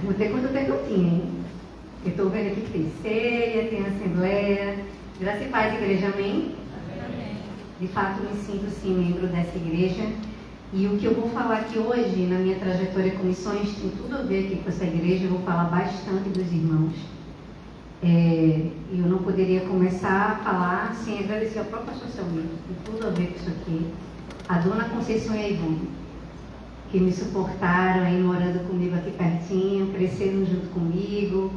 Vou ter quanto tempo eu tinha, hein? Eu estou vendo aqui que tem ceia, tem assembleia. Graça e paz, igreja, amém? Amém. De fato, me sinto, sim, membro dessa igreja. E o que eu vou falar aqui hoje, na minha trajetória com missões, tem tudo a ver aqui com essa igreja. Eu vou falar bastante dos irmãos. Eu não poderia começar a falar sem agradecer ao próprio pastor Selmir. Tem tudo a ver com isso aqui. A dona Conceição e a Ivone, que me suportaram aí morando comigo aqui pertinho, cresceram junto comigo.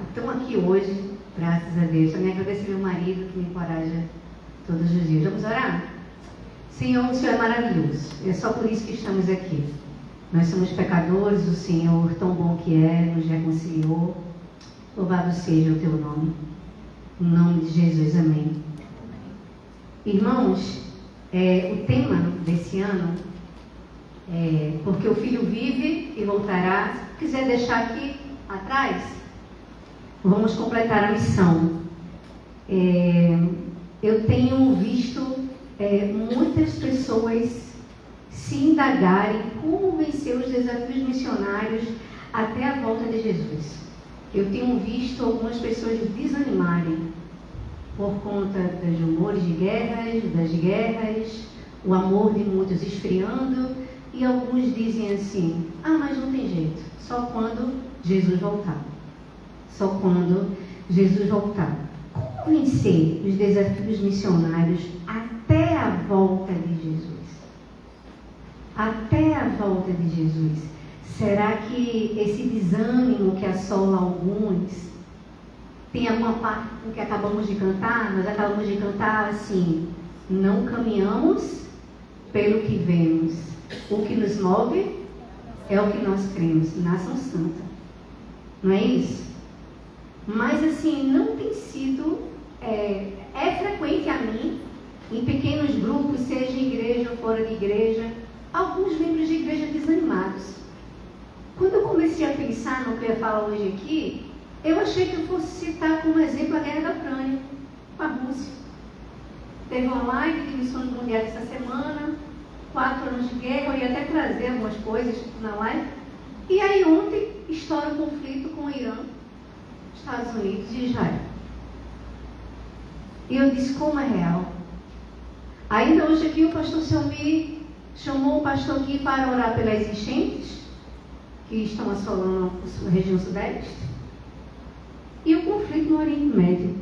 Estão aqui hoje, graças a Deus. Também agradecer meu marido que me encoraja todos os dias. Vamos orar? Senhor, o Senhor é maravilhoso. É só por isso que estamos aqui. Nós somos pecadores, o Senhor, tão bom que é, nos reconciliou. Louvado seja o teu nome. Em nome de Jesus, amém. Irmãos, o tema desse ano é porque o Filho vive e voltará. Se quiser deixar aqui atrás, vamos completar a missão. Eu tenho visto muitas pessoas se indagarem como vencer os desafios missionários até a volta de Jesus. Eu tenho visto algumas pessoas desanimarem por conta dos rumores de guerras, das guerras, o amor de muitos esfriando, e alguns dizem assim: mas não tem jeito, só quando Jesus voltar. Só quando Jesus voltar. Como vencer os desafios missionários até a volta de Jesus? Até a volta de Jesus. Será que esse desânimo que assola alguns tem alguma parte com que acabamos de cantar? Nós acabamos de cantar assim: não caminhamos pelo que vemos, o que nos move é o que nós cremos. Nação santa, não é isso? Mas assim, não tem sido, é frequente a mim, em pequenos grupos, seja em igreja ou fora de igreja, alguns membros de igreja desanimados. Quando eu comecei a pensar no que eu ia falar hoje aqui, eu achei que eu fosse citar como exemplo a guerra da Ucrânia, com a Rússia. Teve uma live de missões mundiais essa semana, 4 anos de guerra, eu ia até trazer algumas coisas na live. E aí ontem estoura o conflito com o Irã, Estados Unidos e Israel. E eu disse: como é real? Ainda hoje aqui o pastor Selmir chamou o pastor aqui para orar pelas enchentes que estão assolando a região sudeste, e o conflito no Oriente Médio.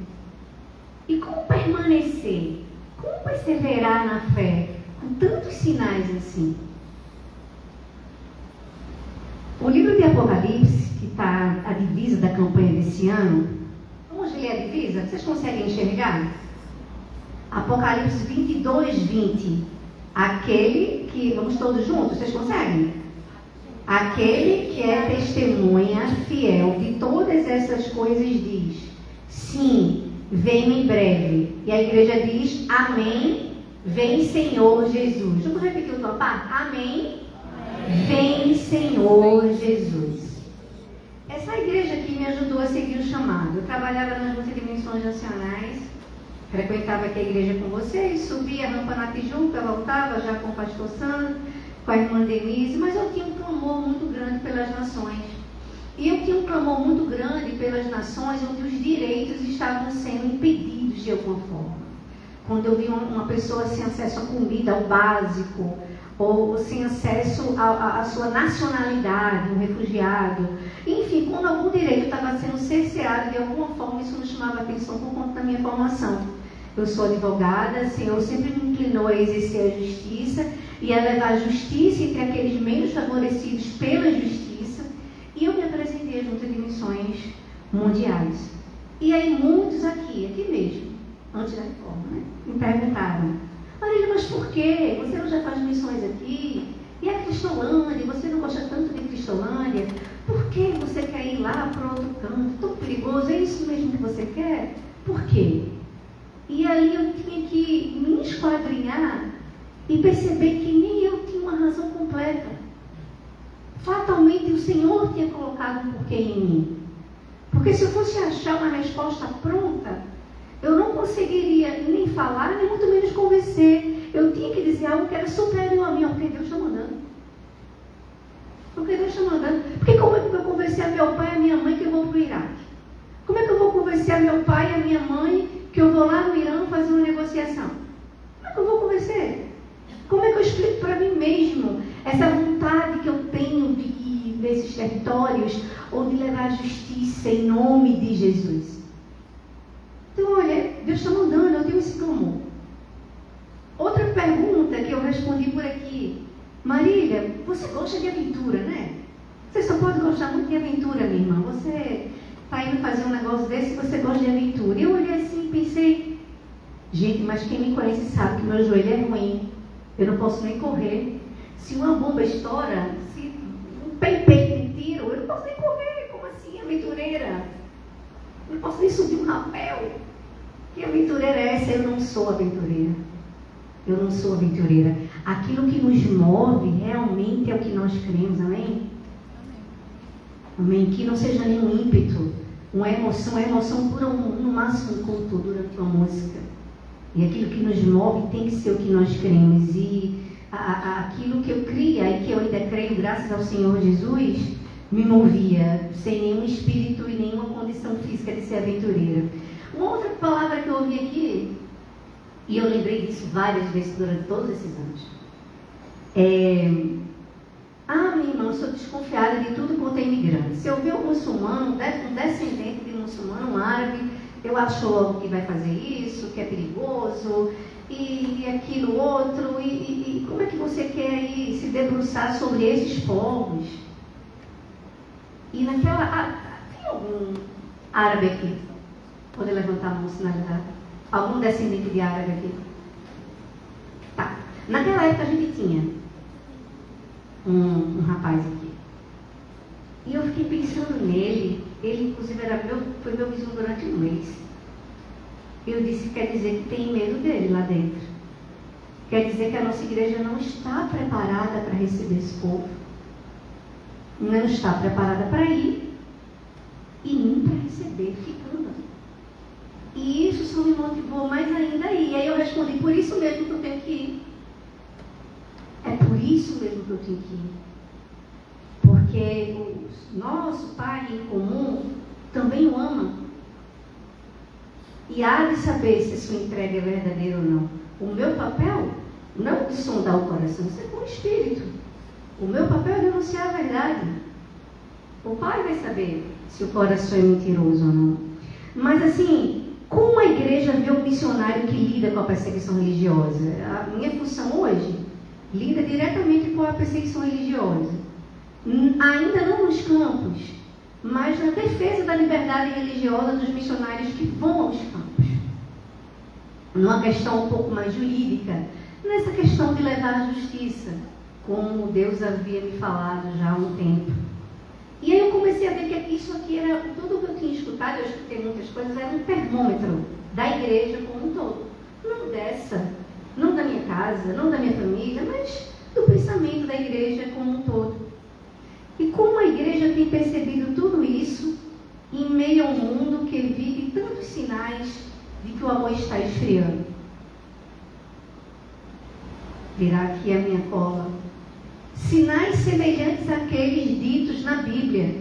E como permanecer, como perseverar na fé, com tantos sinais assim? O livro de Apocalipse, que está a divisa da campanha desse ano, vamos ler a divisa? Vocês conseguem enxergar? Apocalipse 22:20. Aquele que, vamos todos juntos, vocês conseguem? Aquele que é testemunha fiel de todas essas coisas diz: sim, venho em breve. E a igreja diz: amém, vem Senhor Jesus. Vamos repetir a tua parte? Amém, vem Senhor Jesus. Essa igreja aqui me ajudou a seguir o chamado. Eu trabalhava nas multidimensões nacionais, frequentava aqui a igreja com vocês, subia a rampa na Tijuca, voltava já com o pastor Sandro, com a irmã Denise, mas eu tinha um clamor muito grande pelas nações. E eu tinha um clamor muito grande pelas nações onde os direitos estavam sendo impedidos de alguma forma. Quando eu vi uma pessoa sem acesso à comida, ao básico, ou sem acesso à sua nacionalidade, um refugiado, enfim, quando algum direito estava sendo cerceado de alguma forma, isso me chamava a atenção por conta da minha formação. Eu sou advogada, o Senhor sempre me inclinou a exercer a justiça e a levar a justiça entre aqueles menos favorecidos pela justiça, e eu me apresentei junto de missões mundiais. E aí muitos aqui mesmo, antes da reforma, me perguntaram: Marília, mas por quê? Você não já faz missões aqui? E a Cristolândia, você não gosta tanto de Cristolândia? Por que você quer ir lá para outro canto? Tão perigoso, é isso mesmo que você quer? Por quê? E aí eu tinha que me esquadrinhar e perceber que nem eu tinha uma razão completa. Fatalmente o Senhor tinha colocado um porquê em mim. Porque se eu fosse achar uma resposta pronta, eu não conseguiria nem falar, nem muito menos convencer. Eu tinha que dizer algo que era superior a mim, porque Deus está mandando. Porque Deus está mandando. Porque como é que eu vou convencer a meu pai e a minha mãe que eu vou para o Iraque? Como é que eu vou convencer a meu pai e a minha mãe que eu vou lá no Irã fazer uma negociação? Como é que eu vou convencer? Como é que eu explico para mim mesmo essa vontade que eu tenho de ir nesses territórios ou de levar a justiça em nome de Jesus? Então, olha, Deus está mandando, eu tenho esse clamor. Outra pergunta que eu respondi por aqui. Marília, você gosta de aventura, né? Você só pode gostar muito de aventura, minha irmã. Você está indo fazer um negócio desse e você gosta de aventura. Eu olhei assim e pensei, gente, mas quem me conhece sabe que meu joelho é ruim. Eu não posso nem correr. Se uma bomba estoura, se um peito me tira, eu não posso nem correr. Como assim, aventureira? Eu não posso nem subir um rapel. Que aventureira é essa? Eu não sou aventureira. Eu não sou aventureira. Aquilo que nos move realmente é o que nós queremos, amém? Amém. Que não seja nenhum ímpeto, uma emoção pura, no máximo um culto durante uma música. E aquilo que nos move tem que ser o que nós queremos. E aquilo que eu cria e que eu ainda creio, graças ao Senhor Jesus, me movia, sem nenhum espírito e nenhuma condição física de ser aventureira. Uma outra palavra que eu ouvi aqui, e eu lembrei disso várias vezes durante todos esses anos, minha irmã, eu sou desconfiada de tudo quanto é imigrante. Se eu ver um muçulmano, um descendente de muçulmano, um árabe, eu acho logo que vai fazer isso, que é perigoso, e aquilo outro, e como é que você quer ir se debruçar sobre esses povos? E naquela... tem algum árabe aqui? Pode levantar a mão, sinalizar. Algum descendente de árabe aqui? Tá. Naquela época a gente tinha um rapaz aqui. E eu fiquei pensando nele. Ele, inclusive, foi meu vizinho durante um mês. Eu disse, quer dizer que tem medo dele lá dentro. Quer dizer que a nossa igreja não está preparada para receber esse povo. Não está preparada para ir e nem para receber ficando. E isso só me motivou mais ainda aí. E aí eu respondi, por isso mesmo que eu tenho que ir. É por isso mesmo que eu tenho que ir. Porque o nosso Pai em comum também o ama. E há de saber se a sua entrega é verdadeira ou não. O meu papel não é de sondar o coração, isso é com o Espírito. O meu papel é denunciar a verdade. O Pai vai saber se o coração é mentiroso ou não. Mas assim, como a igreja vê um missionário que lida com a perseguição religiosa? A minha função hoje lida diretamente com a perseguição religiosa. Ainda não nos campos, mas na defesa da liberdade religiosa dos missionários que vão aos campos. Numa questão um pouco mais jurídica, nessa questão de levar a justiça, como Deus havia me falado já há um tempo. E aí eu comecei a ver que isso aqui era, tudo que eu tinha escutado, eu escutei muitas coisas, era um termômetro da igreja como um todo. Não da minha casa, não da minha família, mas do pensamento da igreja como um todo. E como a igreja tem percebido tudo isso em meio a um mundo que vive tantos sinais de que o amor está esfriando. Virá aqui a minha cola. Sinais semelhantes àqueles ditos na Bíblia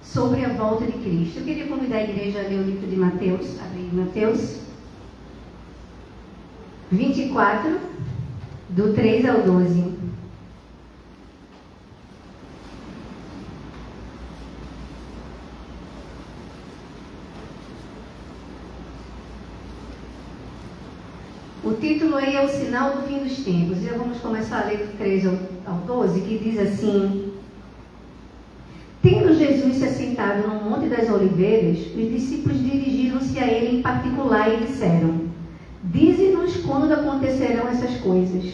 sobre a volta de Cristo. Eu queria convidar a igreja a ler o livro de Mateus. Abrir Mateus 24, do 3 ao 12. O título aí é o sinal do fim dos tempos. E vamos começar a ler do 3 ao 12, que diz assim: Tendo Jesus se assentado no Monte das Oliveiras, os discípulos dirigiram-se a ele em particular e disseram: Dize-nos quando acontecerão essas coisas,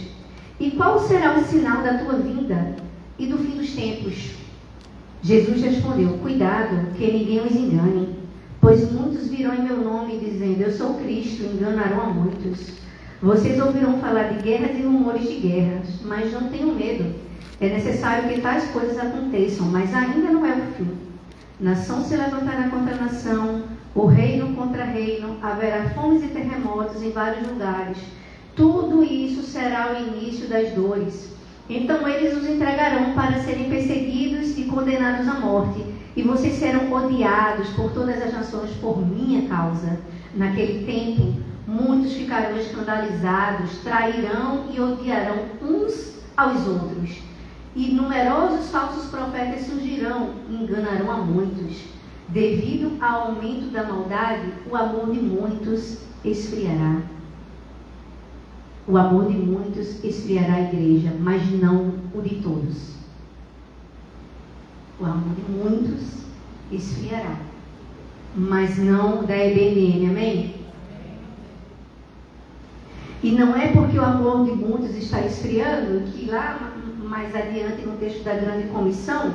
e qual será o sinal da tua vinda e do fim dos tempos? Jesus respondeu: Cuidado, que ninguém os engane, pois muitos virão em meu nome dizendo: Eu sou Cristo, enganarão a muitos. Vocês ouvirão falar de guerras e rumores de guerras, mas não tenham medo. É necessário que tais coisas aconteçam, mas ainda não é o fim. Nação se levantará contra nação, o reino contra reino, haverá fomes e terremotos em vários lugares. Tudo isso será o início das dores. Então eles os entregarão para serem perseguidos e condenados à morte. E vocês serão odiados por todas as nações por minha causa. Naquele tempo, muitos ficarão escandalizados, trairão e odiarão uns aos outros. E numerosos falsos profetas surgirão e enganarão a muitos. Devido ao aumento da maldade, o amor de muitos esfriará. O amor de muitos esfriará a igreja, mas não o de todos. O amor de muitos esfriará, mas não da EBNM, amém? E não é porque o amor de muitos está esfriando que lá mais adiante no texto da grande comissão,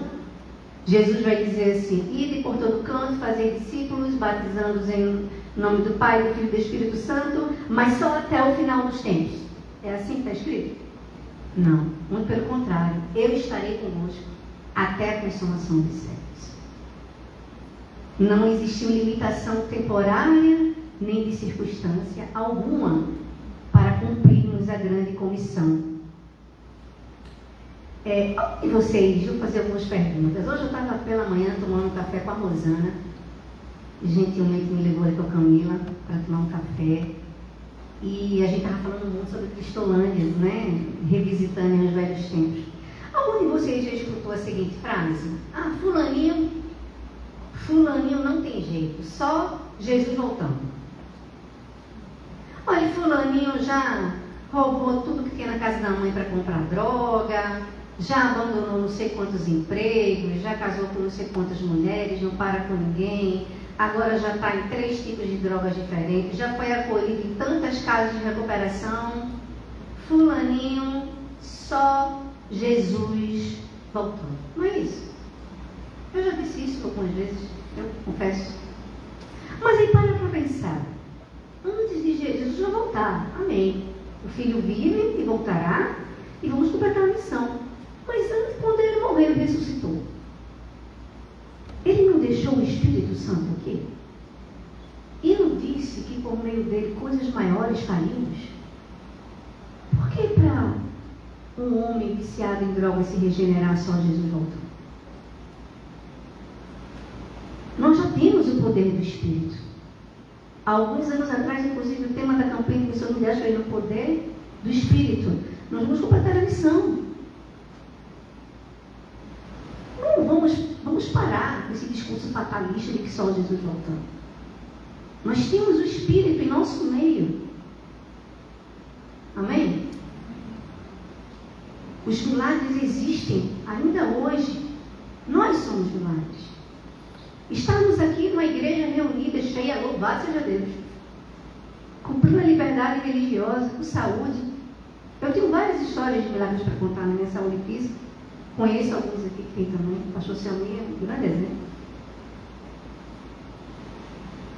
Jesus vai dizer assim: ide por todo canto, fazer discípulos, batizando-os em nome do Pai, do Filho e do Espírito Santo, mas só até o final dos tempos. É assim que está escrito? Não, muito pelo contrário. Eu estarei convosco até a consumação dos séculos. Não existiu limitação temporária nem de circunstância alguma para cumprirmos a grande comissão. E vocês, deixa eu fazer algumas perguntas. Hoje eu estava pela manhã tomando um café com a Rosana. Gentilmente me levou ali com a Camila para tomar um café. E a gente estava falando muito sobre Cristolândia, né? Revisitando os velhos tempos. Algum de vocês já escutou a seguinte frase? Fulaninho não tem jeito, só Jesus voltando. Olha, fulaninho já roubou tudo que tinha na casa da mãe para comprar droga, já abandonou não sei quantos empregos, já casou com não sei quantas mulheres, não para com ninguém, agora já está em 3 tipos de drogas diferentes, já foi acolhido em tantas casas de recuperação. Fulaninho, só Jesus voltando. Não é isso? Eu já disse isso algumas vezes, eu confesso. Mas aí para pensar. Antes de Jesus vai voltar, amém. O Filho vive e voltará, e vamos completar a missão. Mas antes, quando ele morreu e ressuscitou, ele não deixou o Espírito Santo aqui? E não disse que por meio dele coisas maiores faríamos? Por que para um homem viciado em drogas se regenerar só Jesus voltou? Nós já temos o poder do Espírito. Há alguns anos atrás, inclusive, o tema da campanha de missão mundial foi no poder do Espírito. Nós vamos completar a missão. Não vamos parar com esse discurso fatalista de que só Jesus voltou. Nós temos o Espírito em nosso meio. Amém? Os milagres existem ainda hoje. Nós somos milagres. Estarmos aqui numa igreja reunida, cheia, louvado seja Deus, com plena liberdade religiosa, com saúde. Eu tenho várias histórias de milagres para contar na minha saúde física. Conheço alguns aqui que tem também. O pastor Selminha, um grande exemplo.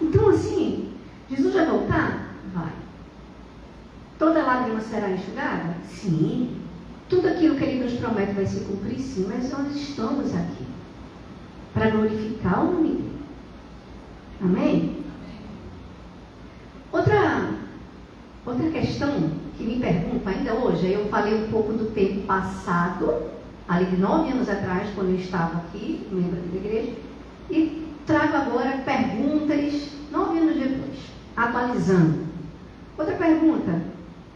Então, assim, Jesus vai voltar? Vai. Toda lágrima será enxugada? Sim. Tudo aquilo que Ele nos promete vai se cumprir? Sim. Mas nós estamos aqui para glorificar o nome dele. Amém? Outra questão que me perguntam ainda hoje, eu falei um pouco do tempo passado, ali de 9 anos atrás, quando eu estava aqui, membro da igreja, e trago agora perguntas 9 anos depois, atualizando. Outra pergunta: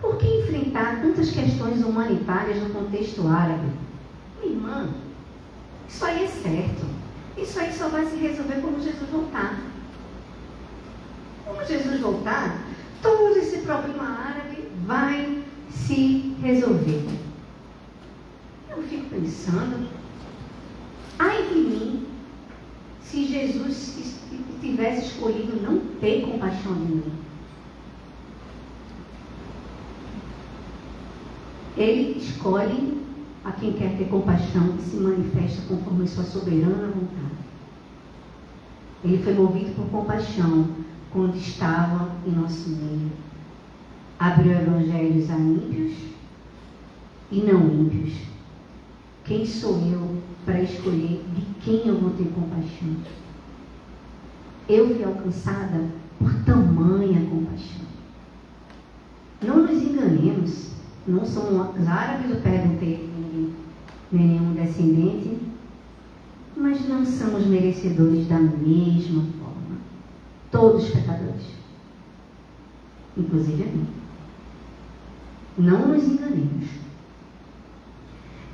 por que enfrentar tantas questões humanitárias no contexto árabe? Minha irmã, isso aí é certo. Isso aí só vai se resolver quando Jesus voltar. Quando Jesus voltar, todo esse problema árabe vai se resolver. Eu fico pensando, ai de mim, se Jesus tivesse escolhido não ter compaixão de mim. Ele escolhe a quem quer ter compaixão e se manifesta conforme sua soberana vontade. Ele foi movido por compaixão quando estava em nosso meio. Abriu evangelhos a ímpios e não ímpios. Quem sou eu para escolher de quem eu vou ter compaixão? Eu fui alcançada por tamanha compaixão. Não nos enganemos. Não são os árabes, eu perguntei nem nenhum descendente, mas não somos merecedores da mesma forma. Todos pecadores, inclusive a mim. Não nos enganemos.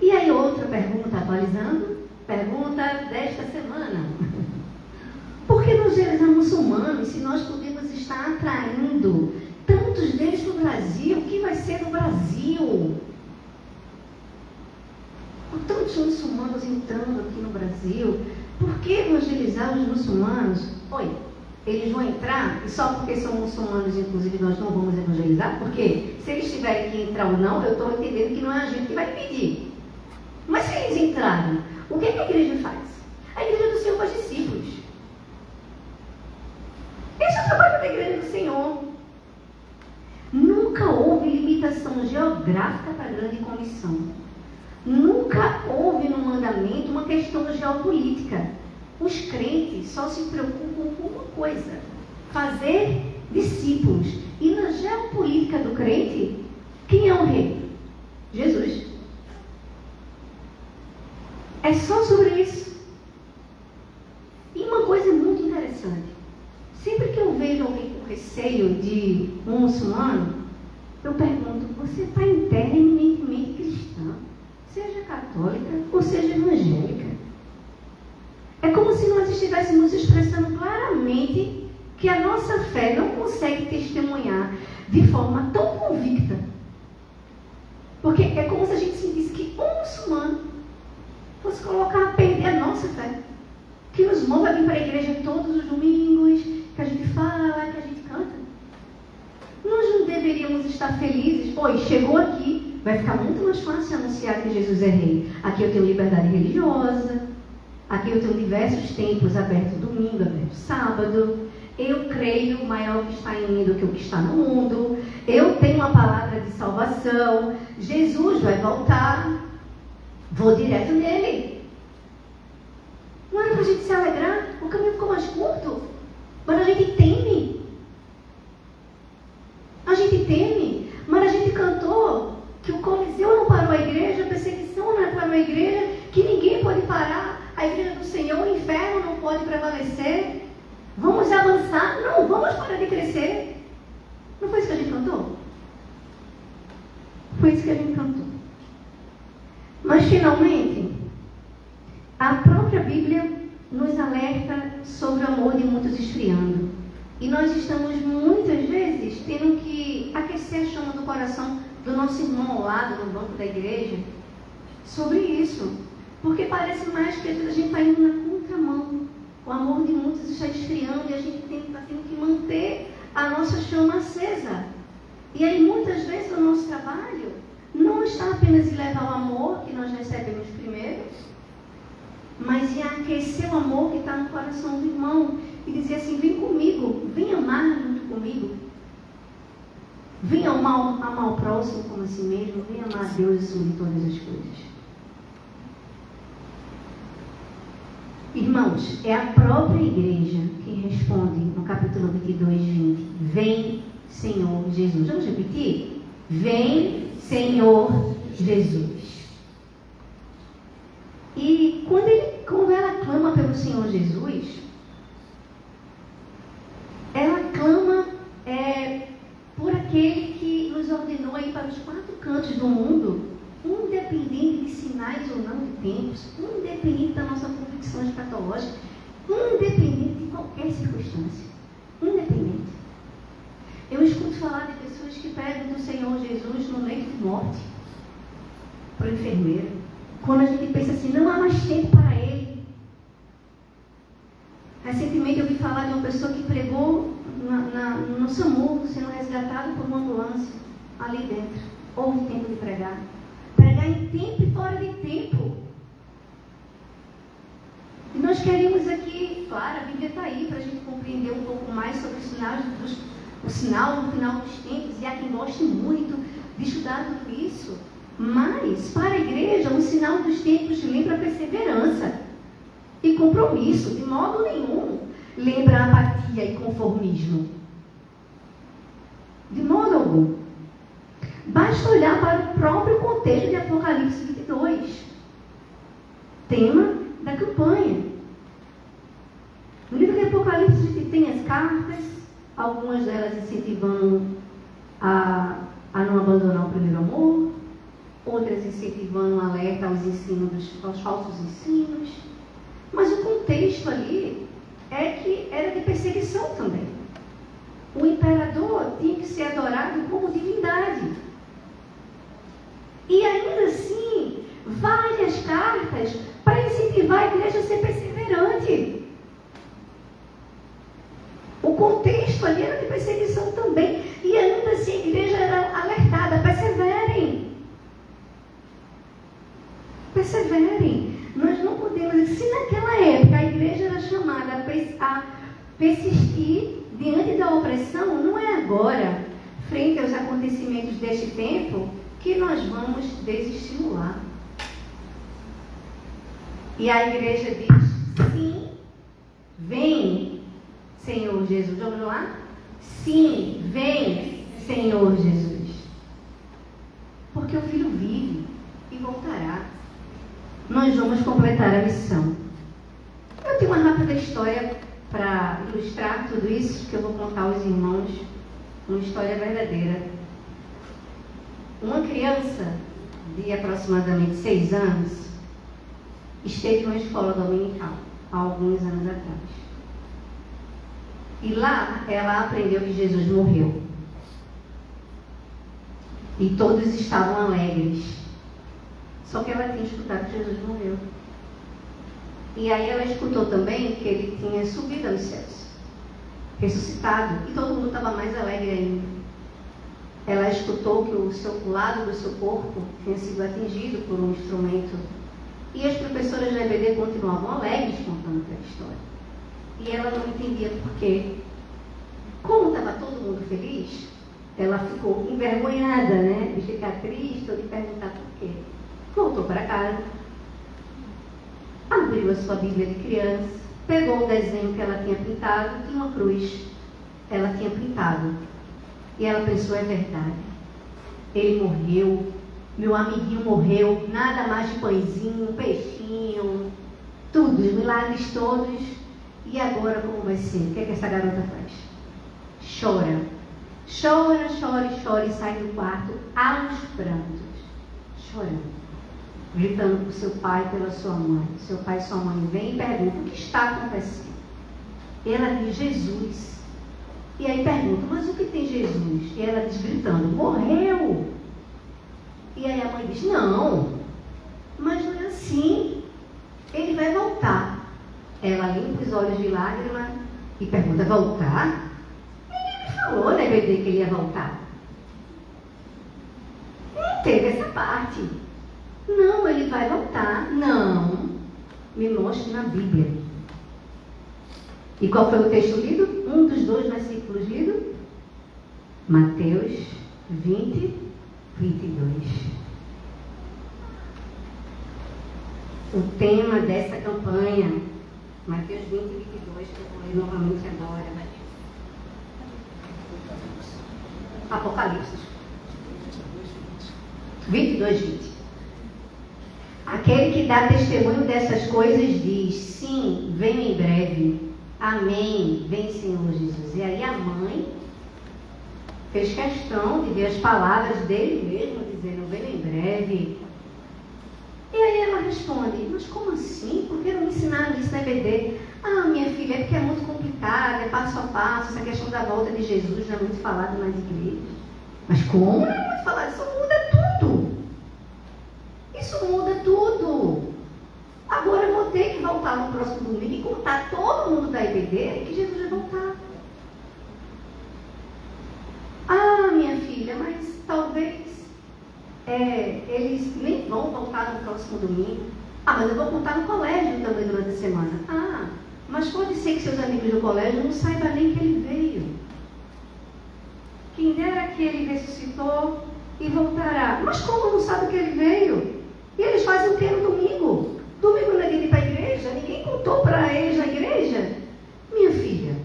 E aí outra pergunta, atualizando, pergunta desta semana. Por que nos evangelizar muçulmanos se nós podemos estar atraindo tantos deles para o Brasil? O que vai ser no Brasil? Com tantos muçulmanos entrando aqui no Brasil, por que evangelizar os muçulmanos? Oi, eles vão entrar e só porque são muçulmanos, inclusive, nós não vamos evangelizar? Porque se eles tiverem que entrar ou não, eu estou entendendo que não é a gente que vai pedir. Mas se eles entrarem, o que a igreja faz? A igreja do Senhor faz discípulos. Esse é o trabalho da igreja do Senhor. Nunca houve limitação geográfica para a grande comissão. Nunca houve no mandamento uma questão geopolítica. Os crentes só se preocupam com uma coisa: fazer discípulos. E na geopolítica do crente, quem é o rei? Jesus. É só sobre isso. E uma coisa muito interessante: sempre que eu vejo alguém com receio de um muçulmano, eu pergunto: você está eminentemente cristã, seja católica ou seja evangélica? É como se nós estivéssemos expressando claramente que a nossa fé não consegue testemunhar de forma tão convicta. Porque é como se a gente sentisse que um muçulmano fosse colocar a perder a nossa fé. Que nos move a vir para a igreja todos os domingos, que a gente fala, que a gente canta. Nós não deveríamos estar felizes. Oi, chegou aqui, vai ficar muito mais fácil anunciar que Jesus é rei. Aqui eu tenho liberdade religiosa, aqui eu tenho diversos templos abertos domingo, abertos sábado. Eu creio maior que está em mim do que o que está no mundo. Eu tenho uma palavra de salvação. Jesus vai voltar. Vou direto nele. Não era para a gente se alegrar? O caminho ficou mais curto. Mas a gente teme. A gente teme. Mas a gente cantou que o Coliseu não parou a igreja, a perseguição não parou a igreja, que ninguém pode parar a igreja do Senhor, o inferno não pode prevalecer. Vamos avançar? Não, vamos parar de crescer. Não foi isso que a gente cantou? Foi isso que a gente cantou. Mas, finalmente, a própria Bíblia nos alerta sobre o amor de muitos esfriando. E nós estamos, muitas vezes, tendo que aquecer a chama do coração do nosso irmão ao lado, no banco da igreja, sobre isso. Porque parece mais que a gente está indo na contramão. O amor de muitos está esfriando e a gente está tendo que manter a nossa chama acesa. E aí, muitas vezes, o nosso trabalho não está apenas em levar o amor que nós recebemos primeiro, mas em aquecer o amor que está no coração do irmão e dizer assim: vem comigo, vem amar junto comigo, vem amar o próximo como a si mesmo, vem amar a Deus sobre todas as coisas. Irmãos, é a própria igreja que responde no capítulo 22, 20: vem, Senhor Jesus. Vamos repetir? Vem, Senhor Jesus. E quando ela clama pelo Senhor Jesus, ela clama por aquele que nos ordenou a ir para os 4 cantos do mundo, independente de sinais ou não de tempos, independente da nossa convicção escatológica, independente de qualquer circunstância, independente. Eu escuto falar de pessoas que pedem do Senhor Jesus no leito de morte, para o enfermeiro, quando a gente pensa assim: não há mais tempo para ele. Recentemente eu ouvi falar de uma pessoa que pregou no SAMU, sendo resgatado por uma ambulância ali dentro. Houve tempo de pregar. Pregar em tempo e fora de tempo. E nós queremos aqui, claro, a Bíblia está aí para a gente compreender um pouco mais sobre o sinal no final dos tempos, e há quem goste muito de estudar tudo isso. Mas, para a igreja, o sinal dos tempos lembra perseverança e compromisso. De modo nenhum lembra apatia e conformismo. De modo algum. Basta olhar para o próprio contexto de Apocalipse 22. tema da campanha. No livro de Apocalipse a gente tem as cartas, algumas delas incentivando a não abandonar o primeiro amor, outras incentivando um alerta aos falsos ensinos. Mas o contexto ali é que era de perseguição também. O imperador tinha que ser adorado como divindade. E ainda assim, várias cartas para incentivar a igreja a ser perseverante. O contexto ali era de perseguição também. E ainda assim a igreja era alertada: perseverem. Perseverem. Nós não podemos, se naquela época a igreja era chamada a persistir diante da opressão, não é agora, frente aos acontecimentos deste tempo, que nós vamos desestimular. E a igreja diz: sim, vem, Senhor Jesus. Vamos lá? Sim, vem, Senhor Jesus. Porque o Filho vive e voltará. Nós vamos completar a missão. Eu tenho uma rápida história para ilustrar tudo isso, que eu vou contar aos irmãos. Uma história verdadeira. Uma criança de aproximadamente 6 anos esteve em uma escola dominical há alguns anos atrás. E lá ela aprendeu que Jesus morreu. E todos estavam alegres. Só que ela tinha escutado que Jesus morreu. E aí ela escutou também que ele tinha subido aos céus, ressuscitado. E todo mundo estava mais alegre ainda. Ela escutou que o lado do seu corpo tinha sido atingido por um instrumento. E as professoras da EBD continuavam alegres contando aquela história. E ela não entendia por quê. Como estava todo mundo feliz, ela ficou envergonhada, né? De ficar triste ou de perguntar por quê. Voltou para casa, abriu a sua Bíblia de criança, pegou o desenho que ela tinha pintado e uma cruz ela tinha pintado. E ela pensou: é verdade, ele morreu, meu amiguinho morreu, nada mais de pãezinho, peixinho, tudo, os milagres todos. E agora como vai ser? O que é que essa garota faz? Chora, chora, chora e chora e sai do quarto aos prantos, chorando, gritando por seu pai, pela sua mãe. Seu pai e sua mãe vêm e perguntam: o que está acontecendo? Ela diz: Jesus. E aí pergunta: mas o que tem Jesus? E ela diz, gritando: morreu. E aí a mãe diz: não, mas não é assim, ele vai voltar. Ela limpa os olhos de lágrima e pergunta: voltar? Ninguém me falou, né, bebê, que ele ia voltar. Não teve essa parte. Não, ele vai voltar. Não, me mostre na Bíblia. E qual foi o texto lido? Um dos 2 versículos lidos? Mateus 20, 22. O tema dessa campanha, Mateus 20, 22, que eu vou ler novamente agora. Apocalipse 22, 20. Aquele que dá testemunho dessas coisas diz: sim, venho em breve. Amém, vem Senhor Jesus. E aí a mãe fez questão de ver as palavras dele mesmo, dizendo: venho em breve. E aí ela responde: mas como assim? Por que não me ensinaram isso na EBD? Ah, minha filha, é porque é muito complicado, é passo a passo, essa questão da volta de Jesus não é muito falado nas igrejas. Mas como não é muito falado? Isso muda tudo. Isso muda tudo. Agora eu vou ter que voltar no próximo domingo e contar todo mundo da EBD que Jesus vai voltar. Ah, minha filha, mas talvez eles nem vão voltar no próximo domingo. Ah, mas eu vou contar no colégio também durante a semana. Ah, mas pode ser que seus amigos do colégio não saibam nem que ele veio. Quem dera que ele ressuscitou e voltará. Mas como não sabe que ele veio? E eles fazem o que no domingo? Domingo não é dia de ir para a igreja? Ninguém contou para eles na igreja? Minha filha,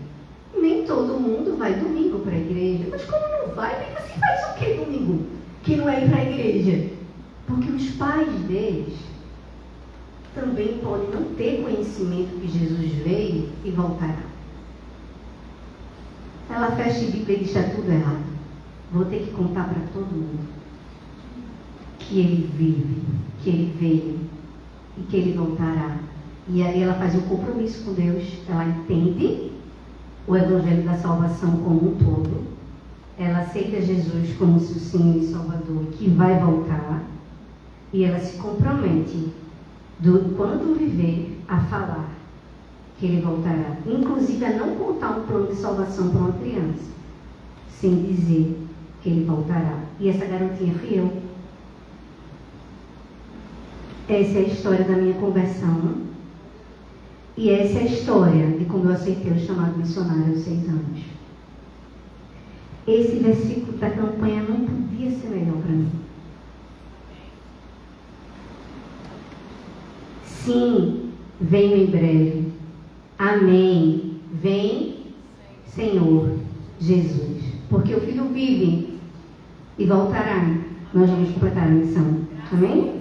nem todo mundo vai domingo para a igreja. Mas como não vai? Mas você faz o que domingo? Que não é ir para a igreja? Porque os pais deles também pode não ter conhecimento que Jesus veio e voltará. Ela fecha a Bíblia e diz: está tudo errado. Vou ter que contar para todo mundo que ele vive, que ele veio e que ele voltará. E aí ela faz um compromisso com Deus. Ela entende o Evangelho da Salvação como um todo. Ela aceita Jesus como seu Senhor e Salvador, que vai voltar. E ela se compromete, quando viver, a falar que ele voltará. Inclusive a não contar um plano de salvação para uma criança, sem dizer que ele voltará. E essa garotinha fui eu. Essa é a história da minha conversão. E essa é a história de como eu aceitei o chamado missionário aos 6 anos. Esse versículo da campanha não podia ser melhor para mim. Sim, venho em breve. Amém. Vem, Senhor Jesus. Porque o Filho vive e voltará. Nós vamos completar a missão. Amém?